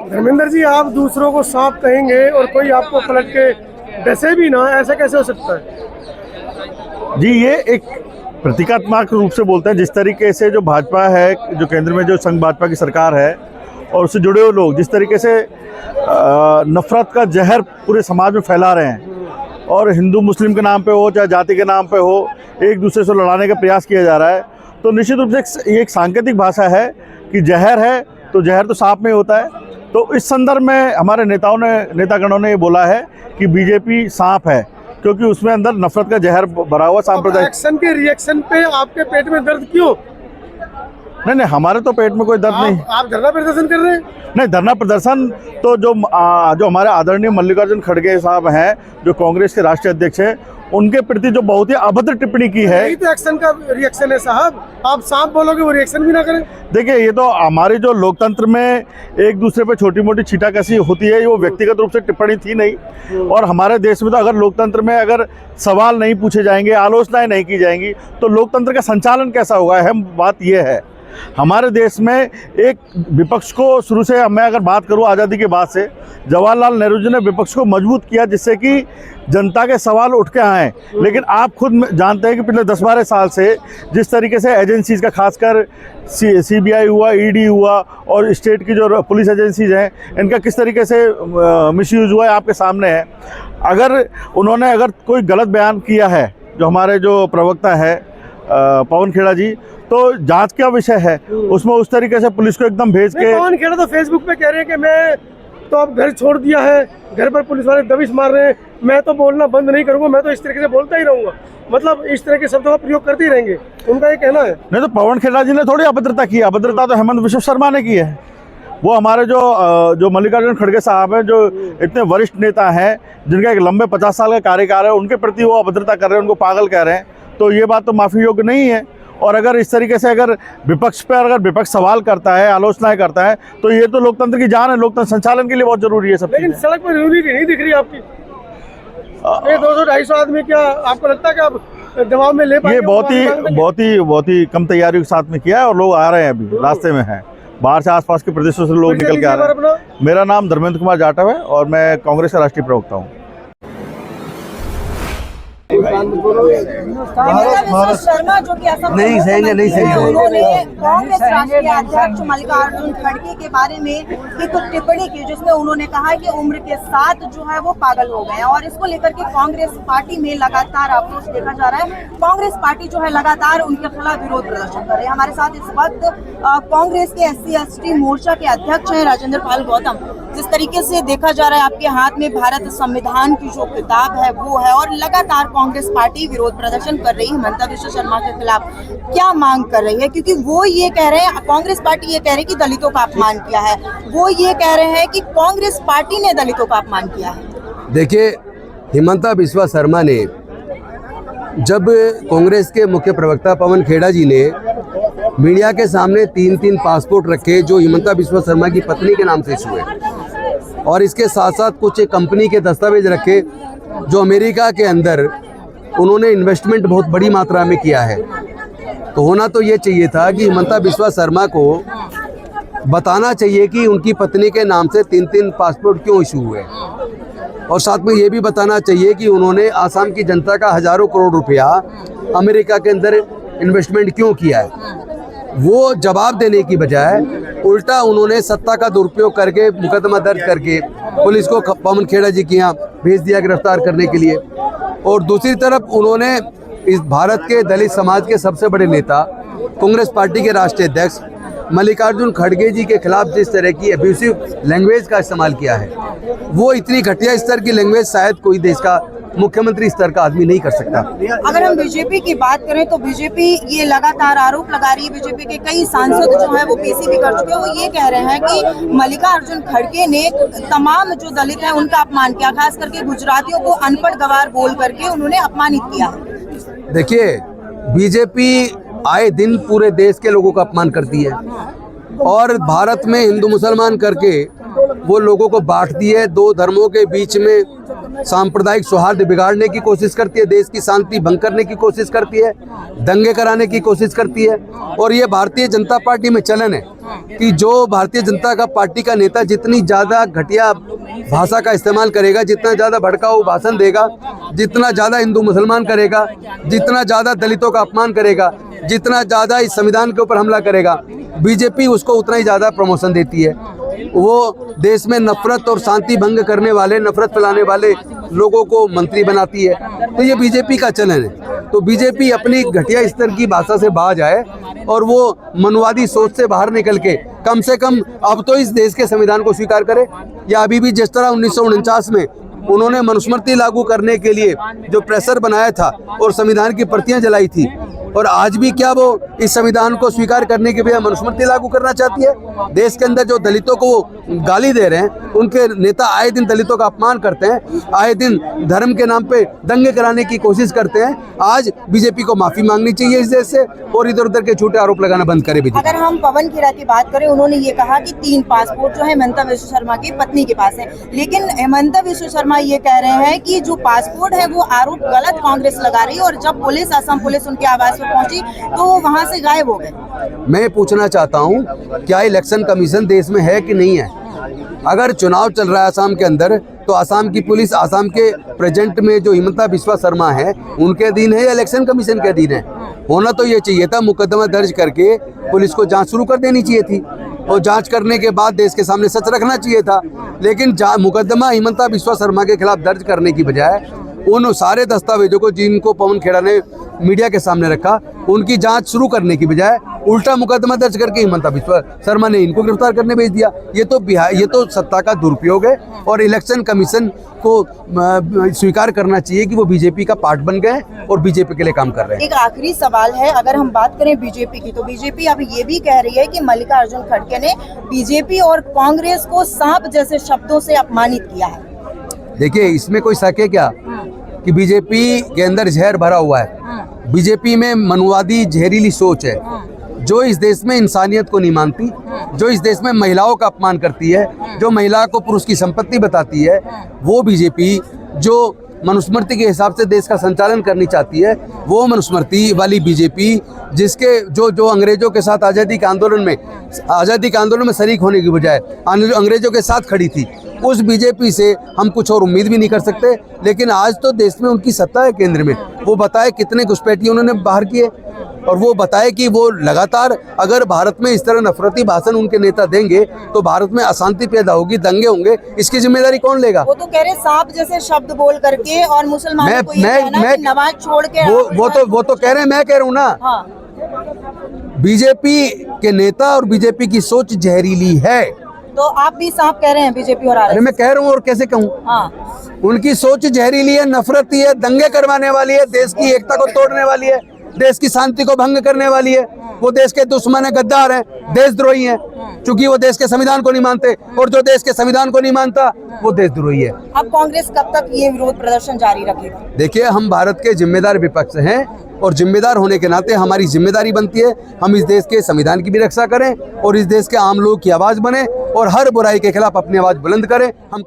धर्मेंद्र जी, आप दूसरों को सांप कहेंगे और कोई आपको पलट के डसे भी ना, ऐसा कैसे हो सकता है? जी, ये एक प्रतीकात्मक रूप से बोलते हैं। जिस तरीके से जो भाजपा है, जो केंद्र में जो संघ भाजपा की सरकार है और उससे जुड़े हुए लोग जिस तरीके से नफरत का जहर पूरे समाज में फैला रहे हैं और हिंदू मुस्लिम के नाम पे हो चाहे जाति के नाम पे हो, एक दूसरे से लड़ाने का प्रयास किया जा रहा है, तो निश्चित रूप से ये एक सांकेतिक भाषा है कि जहर है तो जहर तो सांप में होता है। तो इस संदर्भ में हमारे नेतागणों ने ये बोला है कि बीजेपी सांप है, क्योंकि उसमें अंदर नफरत का जहर भरा हुआ सांप्रदायिक। एक्शन के रिएक्शन पे आपके पेट में दर्द क्यों? नहीं, हमारे तो पेट में कोई दर्द नहीं। आप धरना प्रदर्शन कर रहे हैं? नहीं, धरना प्रदर्शन तो जो हमारे आदरणीय मल्लिकार्जुन खड़गे साहब हैं, जो कांग्रेस के राष्ट्रीय अध्यक्ष हैं, उनके प्रति जो बहुत ही अभद्र टिप्पणी की है। यही तो एक्शन का रिएक्शन है साहब। आप सांप बोलोगे, वो रिएक्शन भी ना करें। देखिए, ये तो हमारी जो लोकतंत्र में एक दूसरे पे छोटी मोटी छींटाकशी होती है, वो व्यक्तिगत रूप से टिप्पणी थी नहीं। और हमारे देश में तो अगर लोकतंत्र में अगर सवाल नहीं पूछे जाएंगे, आलोचनाएं नहीं की जाएंगी, तो लोकतंत्र का संचालन कैसा होगा? अहम बात यह है। हमारे देश में एक विपक्ष को शुरू से, मैं अगर बात करूं आज़ादी के बाद से, जवाहरलाल नेहरू जी ने विपक्ष को मजबूत किया जिससे कि जनता के सवाल उठ के आए। लेकिन आप खुद जानते हैं कि पिछले 10-12 साल से जिस तरीके से एजेंसीज़ का, खासकर सीबीआई हुआ, ईडी हुआ और स्टेट की जो पुलिस एजेंसीज़ हैं, इनका किस तरीके से मिसयूज़ हुआ है आपके सामने है। अगर उन्होंने कोई गलत बयान किया है, जो हमारे जो प्रवक्ता है पवन खेड़ा जी, तो जांच का विषय है, उसमें उस तरीके से पुलिस को एकदम भेज के। पवन खेड़ा तो फेसबुक पे कह रहे हैं कि मैं तो अब घर छोड़ दिया है, घर पर पुलिस वाले दबिश मार रहे हैं, मैं तो बोलना बंद नहीं करूंगा, मैं तो इस तरीके से बोलता ही रहूंगा। मतलब इस तरह के शब्दों का प्रयोग करते ही रहेंगे, उनका ये कहना है। नहीं, तो पवन खेड़ा जी ने थोड़ी अभद्रता की, अभद्रता तो हेमंत विश्व शर्मा ने की है। वो हमारे जो मल्लिकार्जुन खड़गे साहब हैं, जो इतने वरिष्ठ नेता हैं, जिनका एक लंबे 50 साल का कार्यकाल है, उनके प्रति वो अभद्रता कर रहे हैं, उनको पागल कह रहे हैं, तो ये बात तो माफ़ी योग्य नहीं है। और अगर इस तरीके से विपक्ष सवाल करता है, आलोचनाएं करता है, तो ये तो लोकतंत्र की जान है, लोकतंत्र संचालन के लिए बहुत जरूरी है सब। लेकिन सड़क पर यूनिटी नहीं दिख रही आपकी। ये 200-250 आदमी, क्या आपको लगता है कि आप दबाव में ले पाएंगे? ये बहुत ही कम तैयारियों के साथ में किया है और लोग आ रहे हैं, अभी रास्ते में हैं, बाहर से आसपास के प्रदेशों से लोग निकल के आ रहे हैं। मेरा नाम धर्मेंद्र कुमार जाटव है और मैं कांग्रेस का राष्ट्रीय प्रवक्ता हूँ। शर्मा जो कि नहीं सही उन्होंने कांग्रेस राष्ट्रीय अध्यक्ष मल्लिकार्जुन खड़गे के बारे में एक टिप्पणी की, जिसमें उन्होंने कहा कि उम्र के साथ जो है वो पागल हो गए हैं, और इसको लेकर के कांग्रेस पार्टी में लगातार आक्रोश देखा जा रहा है। कांग्रेस पार्टी जो है लगातार उनके खिलाफ विरोध प्रदर्शन कर रही है। हमारे साथ इस वक्त कांग्रेस के SC/ST मोर्चा के अध्यक्ष है राजेंद्र पाल गौतम। जिस तरीके से देखा जा रहा है, आपके हाथ में भारत संविधान की जो किताब है वो है, और लगातार कांग्रेस पार्टी विरोध प्रदर्शन कर रही है हिमंता विश्व शर्मा के खिलाफ। क्या मांग कर रही है? क्योंकि वो ये कह रहे हैं, कांग्रेस पार्टी ये कह रही है कि दलितों का अपमान किया है, वो ये कह रहे हैं कि कांग्रेस पार्टी ने दलितों का अपमान किया है। देखिए, हिमंता विश्व शर्मा ने, जब कांग्रेस के मुख्य प्रवक्ता पवन खेड़ा जी ने मीडिया के सामने 3 पासपोर्ट रखे जो हिमंता विश्व शर्मा की पत्नी के नाम से इशू है, और इसके साथ साथ कुछ कंपनी के दस्तावेज रखे जो अमेरिका के अंदर उन्होंने इन्वेस्टमेंट बहुत बड़ी मात्रा में किया है, तो होना तो ये चाहिए था कि हिमंता विश्व शर्मा को बताना चाहिए कि उनकी पत्नी के नाम से 3 पासपोर्ट क्यों इशू हुए, और साथ में ये भी बताना चाहिए कि उन्होंने आसाम की जनता का हजारों करोड़ रुपया अमेरिका के अंदर इन्वेस्टमेंट क्यों किया है। वो जवाब देने की बजाय उल्टा उन्होंने सत्ता का दुरुपयोग करके मुकदमा दर्ज करके पुलिस को पवन खेड़ा जी के यहाँ भेज दिया गिरफ्तार करने के लिए। और दूसरी तरफ उन्होंने इस भारत के दलित समाज के सबसे बड़े नेता, कांग्रेस पार्टी के राष्ट्रीय अध्यक्ष मल्लिकार्जुन खड़गे जी के खिलाफ जिस तरह की एब्यूसिव लैंग्वेज का इस्तेमाल किया है, वो इतनी घटिया स्तर की लैंग्वेज शायद कोई देश का मुख्यमंत्री स्तर का आदमी नहीं कर सकता। अगर हम बीजेपी की बात करें तो बीजेपी ये लगातार आरोप लगा रही है, बीजेपी के कई सांसद जो है वो पीसी भी कर चुके हैं, वो ये कह रहे हैं कि मल्लिकार्जुन खड़गे ने तमाम जो दलित हैं उनका अपमान किया, खास करके गुजरातियों को अनपढ़ गवार बोल करके उन्होंने अपमानित किया है। देखिए, बीजेपी आए दिन पूरे देश के लोगों का अपमान करती है और भारत में हिंदू मुसलमान करके वो लोगों को बांटती है, 2 धर्मों के बीच में सांप्रदायिक सौहार्द बिगाड़ने की कोशिश करती है, देश की शांति भंग करने की कोशिश करती है, दंगे कराने की कोशिश करती है। और ये भारतीय जनता पार्टी में चलन है कि जो भारतीय जनता पार्टी का नेता जितनी ज़्यादा घटिया भाषा का इस्तेमाल करेगा, जितना ज़्यादा भड़काऊ भाषण देगा, जितना ज़्यादा हिंदू मुसलमान करेगा, जितना ज़्यादा दलितों का अपमान करेगा, जितना ज़्यादा इस संविधान के ऊपर हमला करेगा, बीजेपी उसको उतना ही ज़्यादा प्रमोशन देती है। वो देश में नफरत और शांति भंग करने वाले, नफरत फैलाने वाले लोगों को मंत्री बनाती है। तो ये बीजेपी का चलन है। तो बीजेपी अपनी घटिया स्तर की भाषा से बाहर आए और वो मनुवादी सोच से बाहर निकल के कम से कम अब तो इस देश के संविधान को स्वीकार करे। या अभी भी जिस तरह 1949 में उन्होंने मनुस्मृति लागू करने के लिए जो प्रेशर बनाया था और संविधान की प्रतियां जलाई थी, और आज भी क्या वो इस संविधान को स्वीकार करने के बजाय मनुस्मृति लागू करना चाहती है। देश के अंदर जो दलितों को वो गाली दे रहे हैं, उनके नेता आए दिन दलितों का अपमान करते हैं, आए दिन धर्म के नाम पे दंगे कराने की कोशिश करते हैं। आज बीजेपी को माफी मांगनी चाहिए इस देश से और इधर उधर के झूठे आरोप लगाना बंद करे बीजेपी। अगर हम पवन खेड़ा की बात करें, उन्होंने ये कहा कि 3 पासपोर्ट जो है हेमंता विश्व शर्मा की पत्नी के पास है, लेकिन हेमंता विश्व शर्मा ये कह रहे हैं कि जो पासपोर्ट है वो आरोप गलत कांग्रेस लगा रही है और जब पुलिस, असम पुलिस उनके आवास पर पहुंची तो वो वहां से गायब हो गए। मैं पूछना चाहता हूं, क्या इलेक्शन कमीशन देश में है कि नहीं है? अगर चुनाव चल रहा है असम के अंदर, तो असम की पुलिस, असम के प्रेजेंट में जो हिमंता बिस्वा शर्मा है, उनके अधीन है या इलेक्शन कमीशन के अधीन है? होना तो ये चाहिए था, मुकदमा दर्ज करके पुलिस को जांच शुरू कर देनी चाहिए थी और जांच करने के बाद देश के सामने सच रखना चाहिए था। लेकिन मुकदमा हिमंता बिस्वा शर्मा के खिलाफ दर्ज करने की बजाय उन सारे दस्तावेजों को जिनको पवन खेड़ा ने मीडिया के सामने रखा, उनकी जांच शुरू करने की बजाय उल्टा मुकदमा दर्ज करके हिमंता बिस्वा शर्मा ने इनको गिरफ्तार करने भेज दिया। ये तो सत्ता का दुरुपयोग है और इलेक्शन कमीशन को स्वीकार करना चाहिए कि वो बीजेपी का पार्ट बन गए और बीजेपी के लिए काम कर रहे हैं। एक आखिरी सवाल है, अगर हम बात करें बीजेपी की, तो बीजेपी अब ये भी कह रही है कि मल्लिकार्जुन खड़गे ने बीजेपी और कांग्रेस को सांप जैसे शब्दों से अपमानित किया है। देखिए, इसमें कोई शक है क्या कि बीजेपी के अंदर जहर भरा हुआ है? बीजेपी में मनुवादी जहरीली सोच है जो इस देश में इंसानियत को नहीं मानती, जो इस देश में महिलाओं का अपमान करती है, जो महिला को पुरुष की संपत्ति बताती है। वो बीजेपी जो मनुस्मृति के हिसाब से देश का संचालन करनी चाहती है, वो मनुस्मृति वाली बीजेपी जिसके जो अंग्रेजों के साथ आज़ादी के आंदोलन में शरीक होने की बजाय अंग्रेजों के साथ खड़ी थी, उस बीजेपी से हम कुछ और उम्मीद भी नहीं कर सकते। लेकिन आज तो देश में उनकी सत्ता है केंद्र में, वो बताए कितने घुसपैठिए उन्होंने बाहर किए और वो बताए कि वो लगातार अगर भारत में इस तरह नफरती भाषण उनके नेता देंगे तो भारत में अशांति पैदा होगी, दंगे होंगे। इसकी जिम्मेदारी कौन लेगा? वो तो कह रहे सांप जैसे शब्द बोल करके और मुसलमानों को ये कहना कि नमाज छोड़ के वो तो कह रहे हैं, मैं कह रहा हूँ ना। हाँ। बीजेपी के नेता और बीजेपी की सोच जहरीली है। तो आप भी सांप कह रहे हैं बीजेपी और अरे मैं कह रहा हूँ और कैसे कहूँ? हाँ। उनकी सोच जहरीली है, नफरती है, दंगे करवाने वाली है, देश की एकता को तोड़ने वाली है, देश की शांति को भंग करने वाली है। वो देश के दुश्मन है, गद्दार हैं, देशद्रोही हैं, क्योंकि वो देश के संविधान को नहीं मानते और जो देश के संविधान को नहीं मानता वो देशद्रोही है। अब कांग्रेस कब तक ये विरोध प्रदर्शन जारी रखेगा? देखिए, हम भारत के जिम्मेदार विपक्ष हैं और जिम्मेदार होने के नाते हमारी जिम्मेदारी बनती है हम इस देश के संविधान की भी रक्षा करें और इस देश के आम लोगों की आवाज बने और हर बुराई के खिलाफ अपनी आवाज बुलंद करें। हम